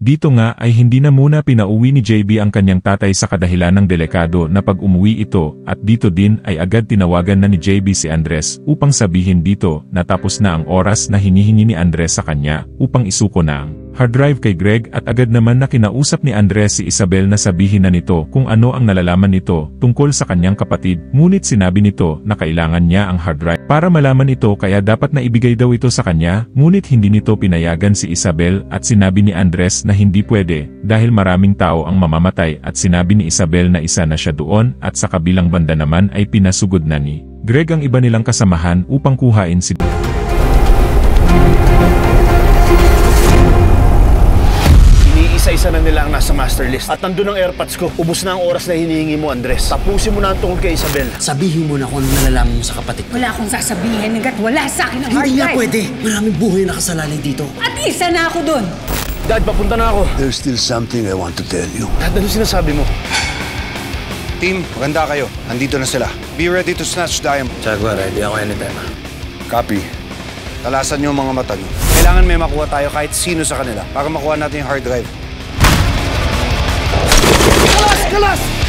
Dito nga ay hindi na muna pinauwi ni JB ang kanyang tatay sa kadahilan ng delikado na pag umuwi ito at dito din ay agad tinawagan na ni JB si Andres upang sabihin dito na tapos na ang oras na hinihingi ni Andres sa kanya upang isuko na ang hard drive kay Greg at agad naman na kinausap ni Andres si Isabel na sabihin na nito kung ano ang nalalaman nito tungkol sa kanyang kapatid, ngunit sinabi nito na kailangan niya ang hard drive para malaman ito kaya dapat na ibigay daw ito sa kanya, ngunit hindi nito pinayagan si Isabel at sinabi ni Andres na hindi pwede dahil maraming tao ang mamamatay at sinabi ni Isabel na isa na siya doon at sa kabilang banda naman ay pinasugod na ni Greg ang iba nilang kasamahan upang kuhain si Isa-isa na nila ang nasa master list. At nandun ang airpods ko. Ubus na ang oras na hinihingi mo, Andres. Tapusin mo na ang tungkol kay Isabel. Sabihin mo na kung ano nalalaman mo sa kapatid ko. Wala akong sasabihin hanggat wala sa akin ang hard Hindi nga drive. pwede. Maraming buhay na nakasalalay dito. At isa na ako dun. Dad, papunta na ako. There's still something I want to tell you. Dad, ano sinasabi mo? Team, maganda kayo. Nandito na sila. Be ready to snatch Diamond. Chagwa, ready ako anytime. Copy. Talasan niyo ang mga mata niyo. Kailangan may makuha tayo kahit sino sa kanila para makuha natin yung hard drive. Kalas! Kalas!